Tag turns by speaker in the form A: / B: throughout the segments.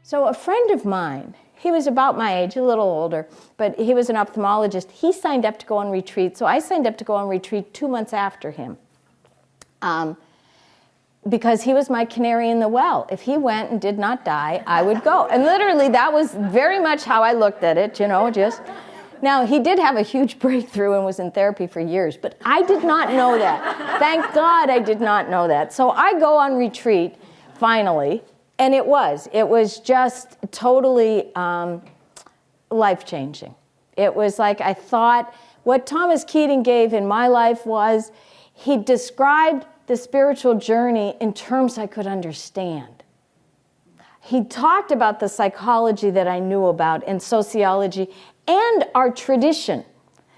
A: So a friend of mine, he was about my age, a little older, but he was an ophthalmologist. He signed up to go on retreat, so I signed up to go on retreat 2 months after him. Because he was my canary in the well. If he went and did not die, I would go. And literally, that was very much how I looked at it, just. Now, he did have a huge breakthrough and was in therapy for years, but I did not know that. Thank God I did not know that. So I go on retreat, finally, and it was just totally life-changing. It was like I thought, what Thomas Keating gave in my life was, he described the spiritual journey in terms I could understand. He talked about the psychology that I knew about and sociology and our tradition.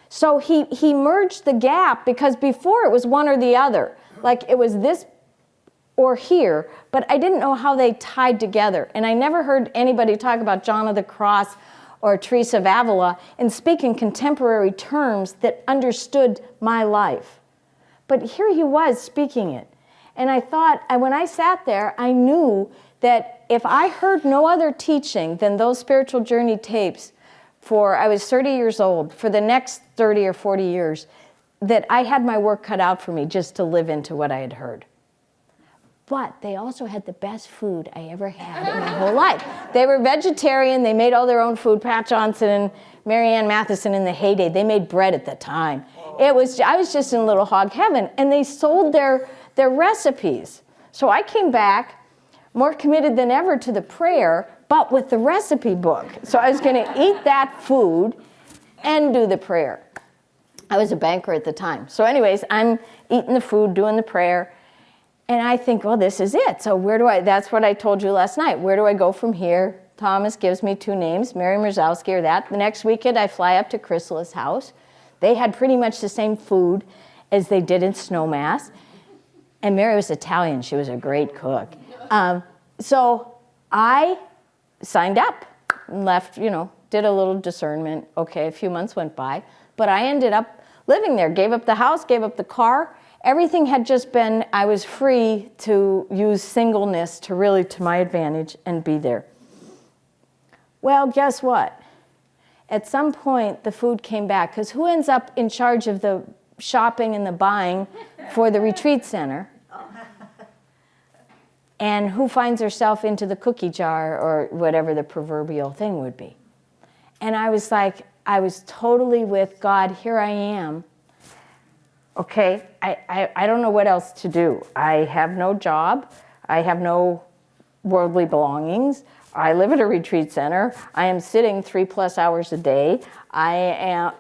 A: So he merged the gap, because before it was one or the other. Like it was this or here, but I didn't know how they tied together. And I never heard anybody talk about John of the Cross or Teresa of Avila and speak in contemporary terms that understood my life. But here he was speaking it. And I thought, when I sat there, I knew that if I heard no other teaching than those spiritual journey tapes I was 30 years old, for the next 30 or 40 years, that I had my work cut out for me just to live into what I had heard. But they also had the best food I ever had in my whole life. They were vegetarian. They made all their own food. Pat Johnson and Marianne Matheson in the heyday, they made bread at the time. I was just in little hog heaven. And they sold their recipes. So I came back more committed than ever to the prayer, but with the recipe book. So I was going to eat that food and do the prayer. I was a banker at the time. So anyways, I'm eating the food, doing the prayer. And I think, well, this is it. So that's what I told you last night. Where do I go from here? Thomas gives me 2 names, Mary Mrozowski or that. The next weekend, I fly up to Chrysali's house. They had pretty much the same food as they did in Snowmass. And Mary was Italian. She was a great cook. So I signed up and left, did a little discernment. Okay, a few months went by. But I ended up living there, gave up the house, gave up the car. Everything had just been, I was free to use singleness to my advantage and be there. Well, guess what? At some point, the food came back, because who ends up in charge of the shopping and the buying for the retreat center? And who finds herself into the cookie jar or whatever the proverbial thing would be? And I was like, I was totally with God, here I am. Okay, I don't know what else to do. I have no job. I have no worldly belongings. I live at a retreat center. I am sitting 3+ hours a day. I am,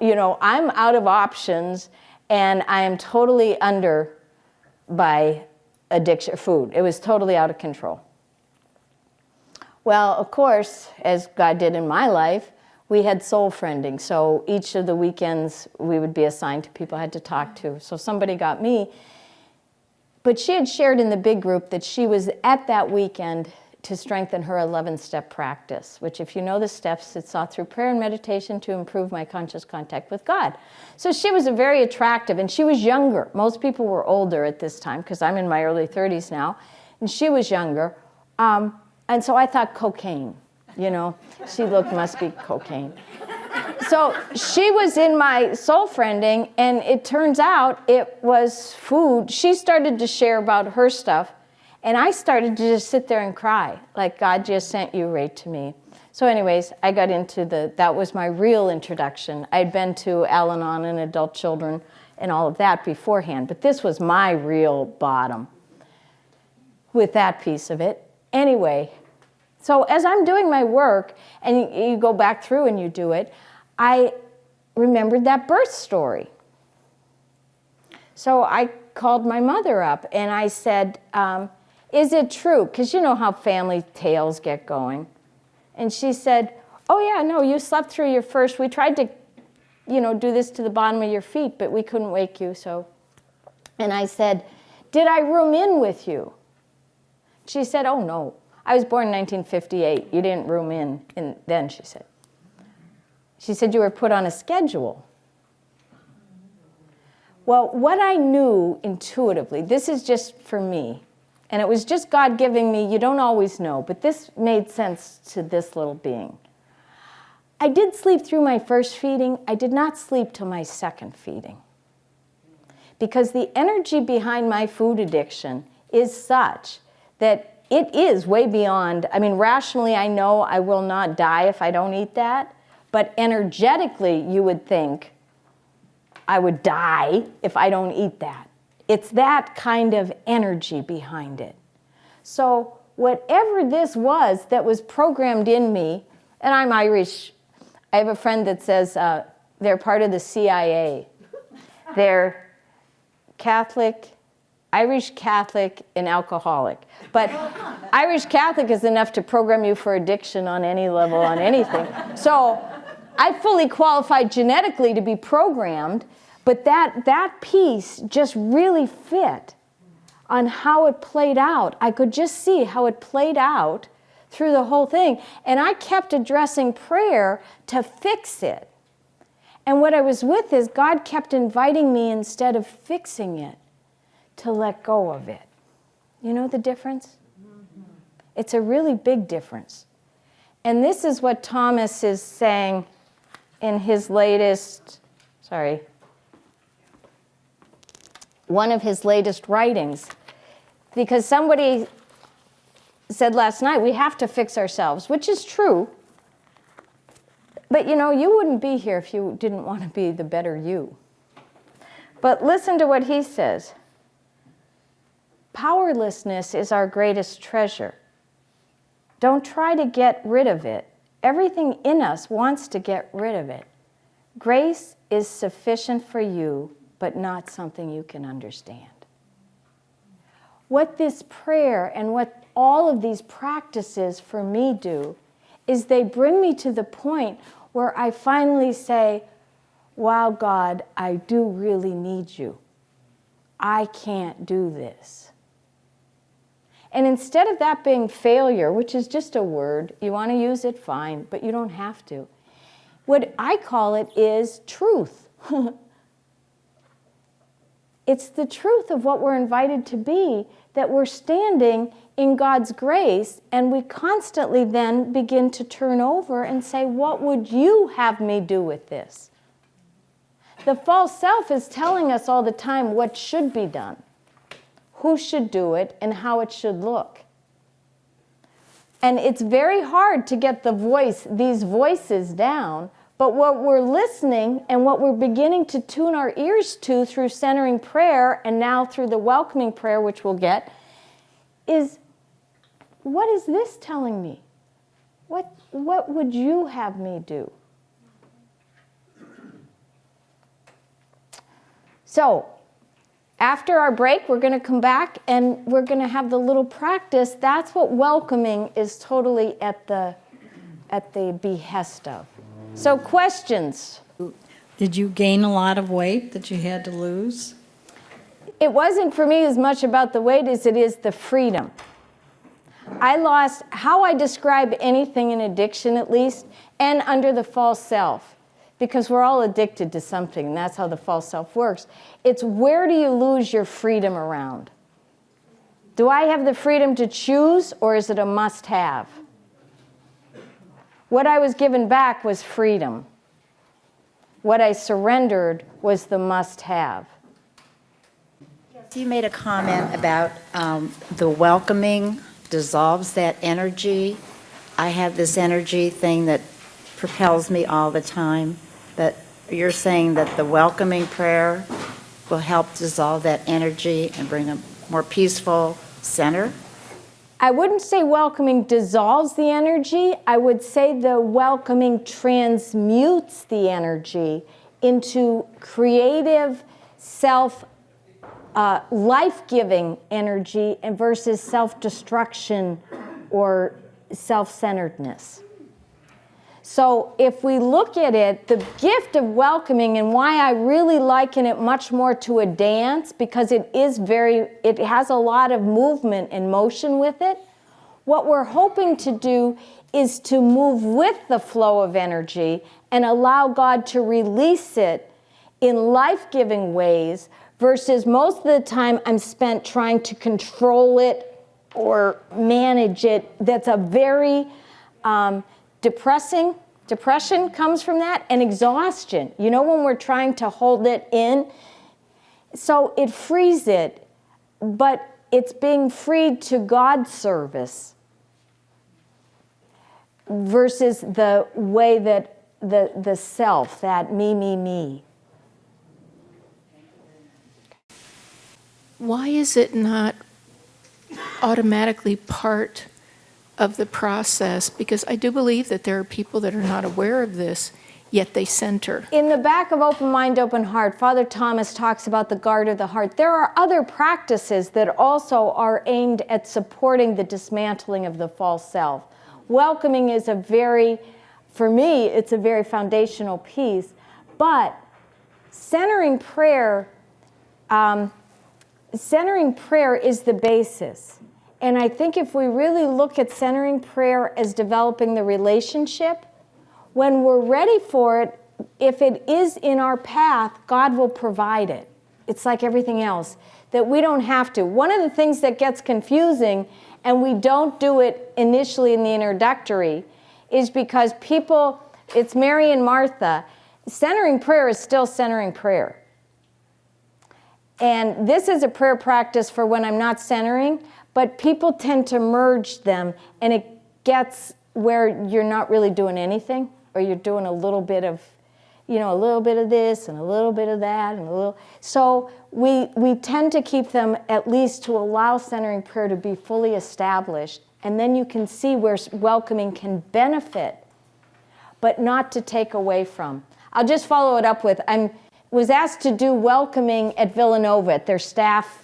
A: I'm out of options, and I am totally under by addiction, food. It was totally out of control. Well, of course, as God did in my life, we had soul friending. So each of the weekends, we would be assigned to people I had to talk to. So somebody got me. But she had shared in the big group that she was at that weekend to strengthen her 11-step practice, which, if you know the steps, it's sought through prayer and meditation to improve my conscious contact with God. So she was very attractive, and she was younger. Most people were older at this time, because I'm in my early 30s now, and she was younger. And so I thought cocaine, she must be cocaine. So she was in my soul friending, and it turns out it was food. She started to share about her stuff, and I started to just sit there and cry, like God just sent you right to me. So anyways, I got into that was my real introduction. I'd been to Al-Anon and adult children and all of that beforehand, but this was my real bottom with that piece of it. Anyway, so as I'm doing my work, and you go back through and you do it, I remembered that birth story. So I called my mother up and I said, is it true? Because you know how family tales get going. And she said, oh yeah, no, you slept through your first. We tried to, do this to the bottom of your feet, but we couldn't wake you, so. And I said, did I room in with you? She said, oh no, I was born in 1958. You didn't room in then, she said. She said, you were put on a schedule. Well, what I knew intuitively, this is just for me, And it was just God giving me, you don't always know, but this made sense to this little being. I did sleep through my first feeding. I did not sleep till my second feeding. Because the energy behind my food addiction is such that it is way beyond, I mean, rationally I know I will not die if I don't eat that, but energetically you would think I would die if I don't eat that. It's that kind of energy behind it. So whatever this was that was programmed in me, and I'm Irish, I have a friend that says they're part of the CIA. They're Catholic, Irish Catholic, and alcoholic. But Irish Catholic is enough to program you for addiction on any level, on anything. So I fully qualified genetically to be programmed, but that piece just really fit on how it played out. I could just see how it played out through the whole thing. And I kept addressing prayer to fix it. And what I was with is God kept inviting me, instead of fixing it, to let go of it. You know the difference? Mm-hmm. It's a really big difference. And this is what Thomas is saying in his latest, one of his latest writings. Because somebody said last night, we have to fix ourselves, which is true. But you know, you wouldn't be here if you didn't want to be the better you. But listen to what he says. Powerlessness is our greatest treasure. Don't try to get rid of it. Everything in us wants to get rid of it. Grace is sufficient for you, but not something you can understand. What this prayer and what all of these practices for me do is they bring me to the point where I finally say, wow, God, I do really need you. I can't do this. And instead of that being failure, which is just a word, you want to use it, fine, but you don't have to. What I call it is truth. It's the truth of what we're invited to be, that we're standing in God's grace, and we constantly then begin to turn over and say, what would you have me do with this? The false self is telling us all the time what should be done, who should do it, and how it should look. And it's very hard to get these voices down, but what we're listening and what we're beginning to tune our ears to through centering prayer, and now through the welcoming prayer, which we'll get, is, what is this telling me? What would you have me do? So, after our break, we're going to come back and we're going to have the little practice. That's what welcoming is totally at the behest of. So, questions?
B: Did you gain a lot of weight that you had to lose?
A: It wasn't for me as much about the weight as it is the freedom. I lost how I describe anything in addiction, at least, and under the false self. Because we're all addicted to something, and that's how the false self works. It's, where do you lose your freedom around? Do I have the freedom to choose, or is it a must-have? What I was given back was freedom. What I surrendered was the must-have.
C: You made a comment about the welcoming dissolves that energy. I have this energy thing that propels me all the time. But you're saying that the welcoming prayer will help dissolve that energy and bring a more peaceful center?
A: I wouldn't say welcoming dissolves the energy. I would say the welcoming transmutes the energy into creative, life-giving energy versus self-destruction or self-centeredness. So if we look at it, the gift of welcoming, and why I really liken it much more to a dance, because it has a lot of movement and motion with it. What we're hoping to do is to move with the flow of energy and allow God to release it in life-giving ways, versus most of the time I'm spent trying to control it manage it. That's a very depression comes from that, and exhaustion. You know, when we're trying to hold it in, so it frees it, but it's being freed to God's service versus the way that the self, that me.
D: Why is it not automatically part of the process? Because I do believe that there are people that are not aware of this, yet they center.
A: In the back of Open Mind, Open Heart, Father Thomas talks about the guard of the heart. There are other practices that also are aimed at supporting the dismantling of the false self. Welcoming is for me, it's a very foundational piece, but centering prayer is the basis. And I think if we really look at centering prayer as developing the relationship, when we're ready for it, if it is in our path, God will provide it. It's like everything else, that we don't have to. One of the things that gets confusing, and we don't do it initially in the introductory, is because it's Mary and Martha. Centering prayer is still centering prayer. And this is a prayer practice for when I'm not centering, but people tend to merge them, and it gets where you're not really doing anything, or you're doing a little bit of, a little bit of this and a little bit of that and a little. So we tend to keep them at least to allow centering prayer to be fully established, and then you can see where welcoming can benefit, but not to take away from. I'll just follow it up with, was asked to do welcoming at Villanova at their staff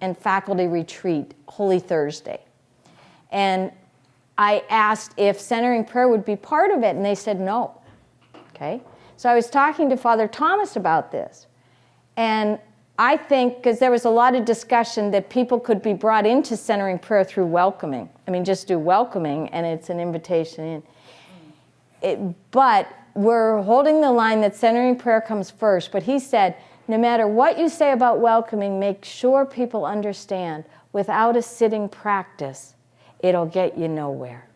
A: and faculty retreat, Holy Thursday. And I asked if centering prayer would be part of it, and they said no. Okay? So I was talking to Father Thomas about this. And I think, because there was a lot of discussion that people could be brought into centering prayer through welcoming. Just do welcoming, and it's an invitation in. But we're holding the line that centering prayer comes first. But he said, no matter what you say about welcoming, make sure people understand, without a sitting practice, it'll get you nowhere.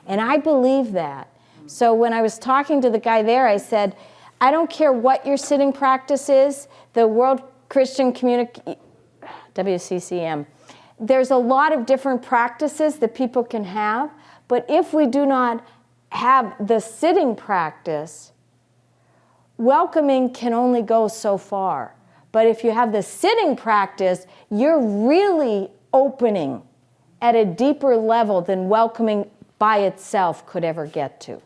A: And I believe that. So when I was talking to the guy there, I said, I don't care what your sitting practice is, the World Christian Community, WCCM, there's a lot of different practices that people can have, but if we do not have the sitting practice, welcoming can only go so far. But if you have the sitting practice, you're really opening at a deeper level than welcoming by itself could ever get to.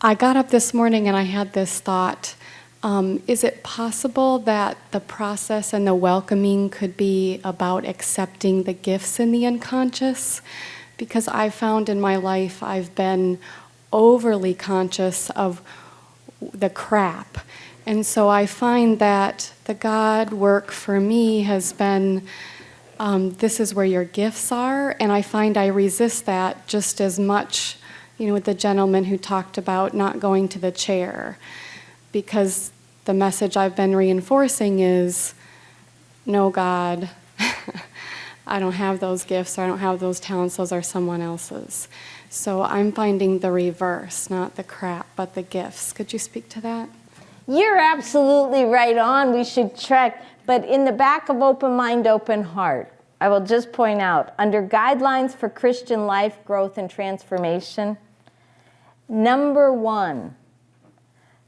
E: I got up this morning and I had this thought. Is it possible that the process and the welcoming could be about accepting the gifts in the unconscious? Because I found in my life I've been overly conscious of the crap. And so I find that the God work for me has been, this is where your gifts are, and I find I resist that just as much, with the gentleman who talked about not going to the chair, because the message I've been reinforcing is, no, God, I don't have those gifts, or I don't have those talents, those are someone else's. So I'm finding the reverse, not the crap, but the gifts. Could you speak to that?
A: You're absolutely right on. We should check. But in the back of Open Mind, Open Heart, I will just point out, under Guidelines for Christian Life, Growth, and Transformation, number 1,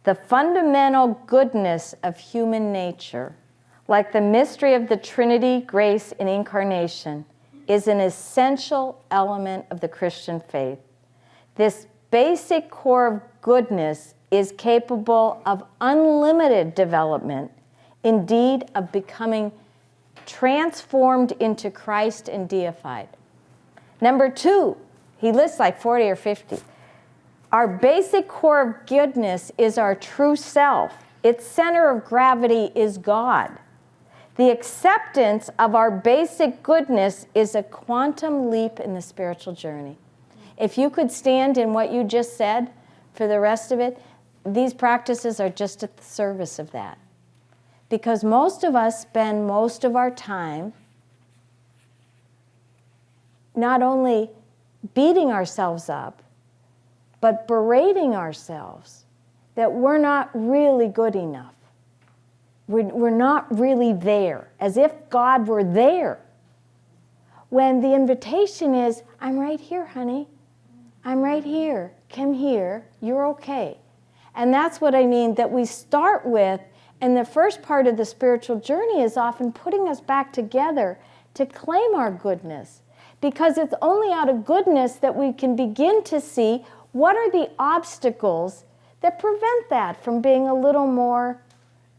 A: the fundamental goodness of human nature, like the mystery of the Trinity, grace, and incarnation, is an essential element of the Christian faith. This basic core of goodness is capable of unlimited development, indeed of becoming transformed into Christ and deified. Number 2, he lists like 40 or 50. Our basic core of goodness is our true self. Its center of gravity is God. The acceptance of our basic goodness is a quantum leap in the spiritual journey. If you could stand in what you just said for the rest of it, these practices are just at the service of that. Because most of us spend most of our time not only beating ourselves up, but berating ourselves that we're not really good enough. We're not really there, as if God were there. When the invitation is, I'm right here, honey. I'm right here. Come here. You're okay. And that's what I mean, that we start with, and the first part of the spiritual journey is often putting us back together to claim our goodness. Because it's only out of goodness that we can begin to see what are the obstacles that prevent that from being a little more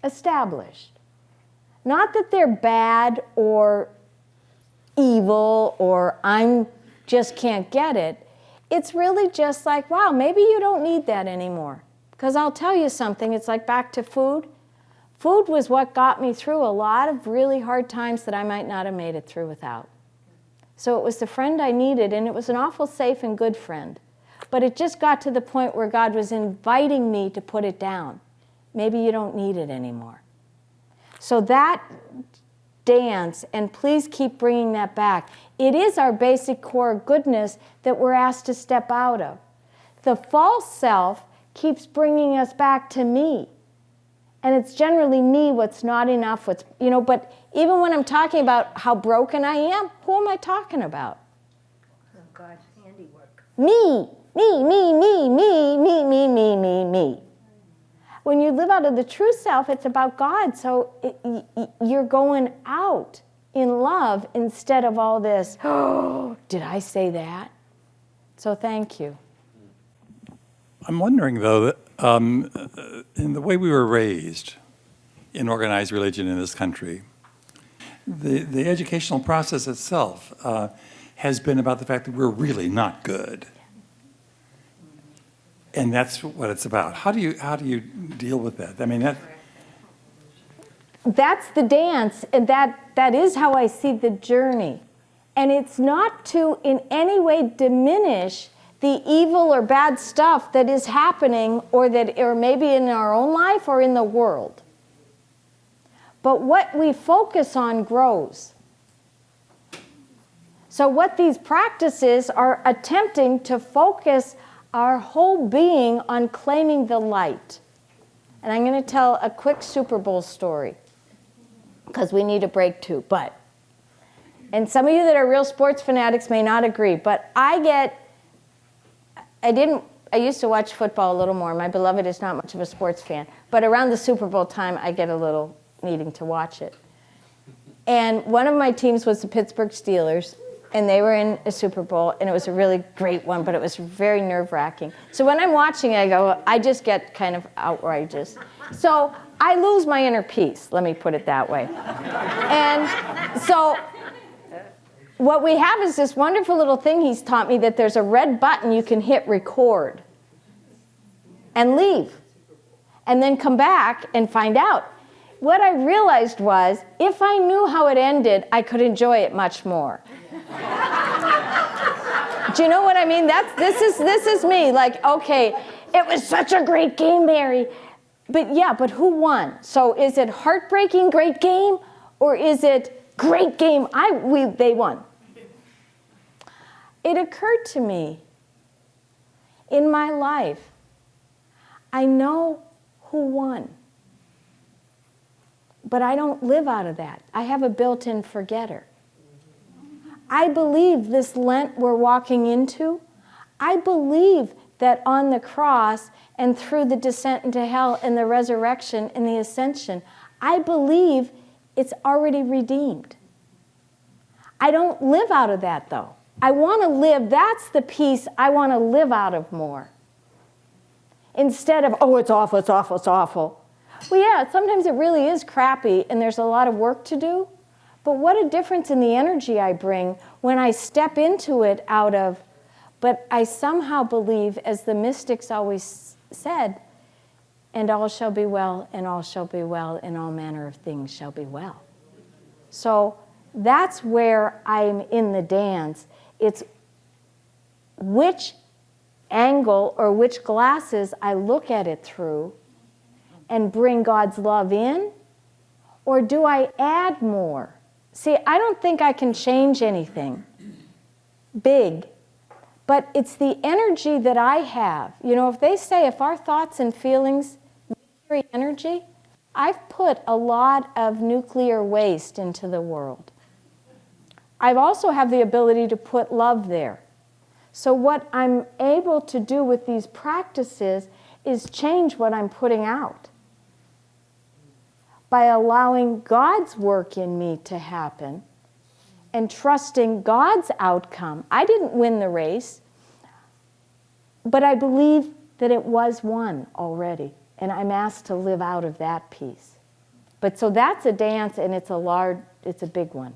A: established. Not that they're bad or evil or I'm just can't get it. It's really just like, wow, maybe you don't need that anymore. Because I'll tell you something, it's like back to food. Food was what got me through a lot of really hard times that I might not have made it through without. So it was the friend I needed, and it was an awful safe and good friend. But it just got to the point where God was inviting me to put it down. Maybe you don't need it anymore. So that dance, and please keep bringing that back. It is our basic core goodness that we're asked to step out of. The false self keeps bringing us back to me. And it's generally me, what's not enough, but even when I'm talking about how broken I am, who am I talking about?
C: God's handiwork.
A: Me. When you live out of the true self, it's about God. So you're going out in love instead of all this, oh, did I say that? So thank you.
F: I'm wondering, though, that in the way we were raised in organized religion in this country, the educational process itself has been about the fact that we're really not good. And that's what it's about. How do you deal with that? I mean,
A: that's the dance, and that is how I see the journey. And it's not to in any way diminish the evil or bad stuff that is happening or maybe in our own life or in the world. But what we focus on grows. So what these practices are attempting to focus our whole being on claiming the light. And I'm going to tell a quick Super Bowl story because we need a break too. And some of you that are real sports fanatics may not agree, but I used to watch football a little more. My beloved is not much of a sports fan, but around the Super Bowl time, I get a little needing to watch it. And one of my teams was the Pittsburgh Steelers, and they were in a Super Bowl, and it was a really great one, but it was very nerve-wracking. So when I'm watching it, I just get kind of outrageous. So I lose my inner peace, let me put it that way. And so what we have is this wonderful little thing he's taught me that there's a red button you can hit record and leave, and then come back and find out. What I realized was, if I knew how it ended, I could enjoy it much more. Do you know what I mean? This is me. Like, okay, it was such a great game, Mary. But who won? So is it heartbreaking great game, or is it great game? They won. It occurred to me in my life, I know who won. But I don't live out of that. I have a built-in forgetter. I believe this Lent we're walking into, I believe that on the cross and through the descent into hell and the resurrection and the ascension, I believe it's already redeemed. I don't live out of that, though. I want to live, that's the piece I want to live out of more. Instead of, oh, it's awful, it's awful, it's awful. Well, yeah, sometimes it really is crappy and there's a lot of work to do, but what a difference in the energy I bring when I step into it out of, but I somehow believe, as the mystics always said, and all shall be well, and all shall be well, and all manner of things shall be well. So that's where I'm in the dance. It's which angle or which glasses I look at it through and bring God's love in, or do I add more? See, I don't think I can change anything. big, but it's the energy that I have. You know, if they say if our thoughts and feelings carry energy, I've put a lot of nuclear waste into the world. I also have the ability to put love there. So what I'm able to do with these practices is change what I'm putting out by allowing God's work in me to happen and trusting God's outcome. I didn't win the race, but I believe that it was won already, and I'm asked to live out of that piece. But so that's a dance, and it's a big one.